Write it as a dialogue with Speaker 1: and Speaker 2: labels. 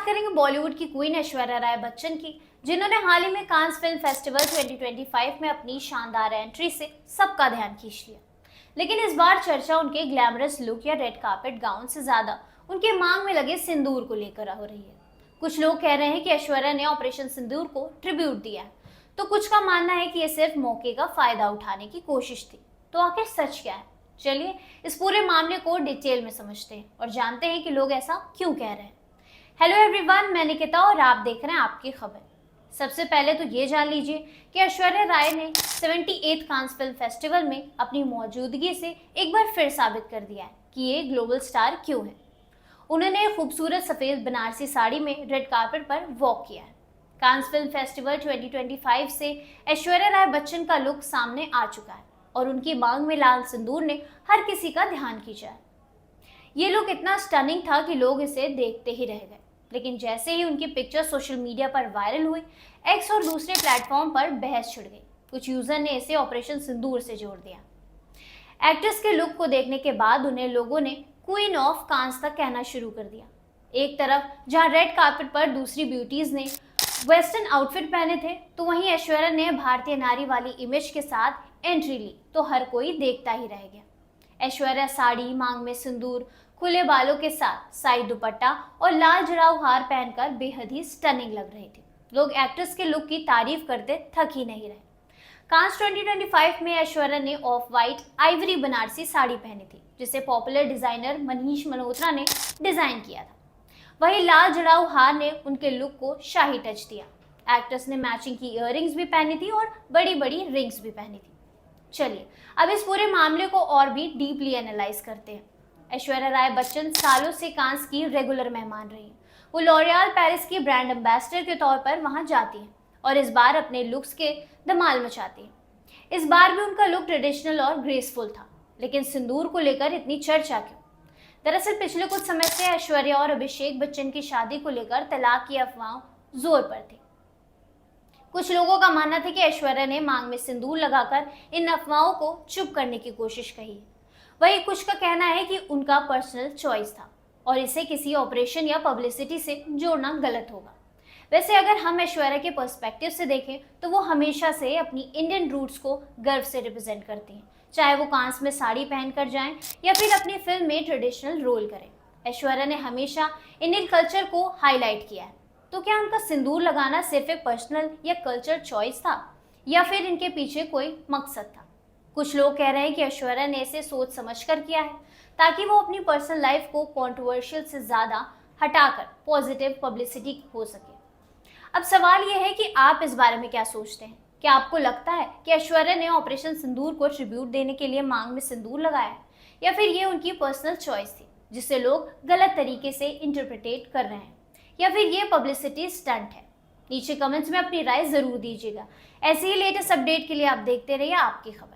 Speaker 1: करेंगे बॉलीवुड की क्वीन ऐश्वर्या राय बच्चन की, जिन्होंने हाल ही में कांस फिल्म फेस्टिवल 2025 में अपनी शानदार एंट्री से सबका ध्यान खींच लिया। लेकिन इस बार चर्चा उनके ग्लैमरस लुक या रेड कार्पेट गाउन से ज्यादा उनके मांग में लगे सिंदूर को लेकर हो रही है। कुछ लोग कह रहे हैं कि ऐश्वर्या ने ऑपरेशन सिंदूर को ट्रिब्यूट दिया है, तो कुछ का मानना है कि ये सिर्फ मौके का फायदा उठाने की कोशिश थी। तो आखिर सच क्या है? चलिए इस पूरे मामले को डिटेल में समझते हैं और जानते हैं कि लोग ऐसा क्यों कह रहे हैं। हेलो एवरीवन, मैं निकिता और आप देख रहे हैं आपकी खबर। सबसे पहले तो ये जान लीजिए कि ऐश्वर्या राय ने 78th कांस फिल्म फेस्टिवल में अपनी मौजूदगी से एक बार फिर साबित कर दिया है कि ये ग्लोबल स्टार क्यों है। उन्होंने खूबसूरत सफेद बनारसी साड़ी में रेड कार्पेट पर वॉक किया है। कांस फिल्म फेस्टिवल 2025 से ऐश्वर्या राय बच्चन का लुक सामने आ चुका है और उनकी मांग में लाल सिंदूर ने हर किसी का ध्यान खींचा है। ये लुक इतना स्टनिंग था कि लोग इसे देखते ही रह गए। लेकिन जैसे ही उनकी पिक्चर सोशल मीडिया पर वायरल हुई, एक्स और दूसरे प्लेटफॉर्म पर बहस छिड़ गई। कुछ यूजर ने इसे ऑपरेशन सिंदूर से जोड़ दिया। एक्ट्रेस के लुक को देखने के बाद उन्हें लोगों ने क्वीन ऑफ कांस तक कहना शुरू कर दिया। एक तरफ जहां रेड कार्पेट पर दूसरी ब्यूटीज ने वेस्टर्न आउटफिट पहने थे, तो वहीं ऐश्वर्या ने भारतीय नारी वाली इमेज के साथ एंट्री ली, तो हर कोई देखता ही रह गया। ऐश्वर्या साड़ी, मांग में सिंदूर, खुले बालों के साथ साइड दुपट्टा और लाल जड़ाऊ हार पहनकर बेहद ही स्टनिंग लग रही थी। लोग एक्ट्रेस के लुक की तारीफ करते थक ही नहीं रहे। कांस 2025 में ऐश्वर्या ने of white Ivory Banarasi sari पहनी थी, जिसे पॉपुलर डिजाइनर मनीष मल्होत्रा ने डिजाइन किया था। वहीं लाल जड़ाऊ हार ने उनके लुक को शाही टच दिया। एक्ट्रेस ने मैचिंग की इयररिंग्स भी पहनी थी और बड़ी बड़ी रिंग्स भी पहनी थी। चलिए अब इस पूरे मामले को और भी डीपली एनालाइज करते हैं। ऐश्वर्या राय बच्चन सालों से कांस की रेगुलर मेहमान रही हैं। वो लॉरियल पेरिस की ब्रांड एम्बेसडर के तौर पर वहां जाती हैं और इस बार अपने लुक्स के धमाल मचाती हैं। इस बार भी उनका लुक ट्रेडिशनल और ग्रेसफुल था, लेकिन सिंदूर को लेकर इतनी चर्चा क्यों? दरअसल पिछले कुछ समय से ऐश्वर्या और अभिषेक बच्चन की शादी को लेकर तलाक की अफवाह जोर पर थी। कुछ लोगों का मानना था कि ऐश्वर्या ने मांग में सिंदूर लगाकर इन अफवाहों को चुप करने की कोशिश की। वहीं कुछ का कहना है कि उनका पर्सनल चॉइस था और इसे किसी ऑपरेशन या पब्लिसिटी से जोड़ना गलत होगा। वैसे अगर हम ऐश्वर्या के पर्सपेक्टिव से देखें तो वो हमेशा से अपनी इंडियन रूट्स को गर्व से रिप्रेजेंट करती हैं, चाहे वो कांस में साड़ी पहनकर जाएं या फिर अपनी फिल्म में ट्रेडिशनल रोल करें। ऐश्वर्या ने हमेशा इंडियन कल्चर को हाईलाइट किया है। तो क्या उनका सिंदूर लगाना सिर्फ एक पर्सनल या कल्चर चॉइस था या फिर इनके पीछे कोई मकसद था? कुछ लोग कह रहे हैं कि ऐश्वर्या ने इसे सोच समझकर किया है ताकि वो अपनी पर्सनल लाइफ को कंट्रोवर्शियल से ज्यादा हटाकर पॉजिटिव पब्लिसिटी हो सके। अब सवाल ये है कि आप इस बारे में क्या सोचते हैं? क्या आपको लगता है कि ऐश्वर्या ने ऑपरेशन सिंदूर को ट्रिब्यूट देने के लिए मांग में सिंदूर लगाया है या फिर ये उनकी पर्सनल चॉइस थी जिसे लोग गलत तरीके से इंटरप्रिटेट कर रहे हैं, या फिर ये पब्लिसिटी स्टंट है? नीचे कमेंट्स में अपनी राय जरूर दीजिएगा। ऐसे ही लेटेस्ट अपडेट के लिए आप देखते रहिए आपकी खबर।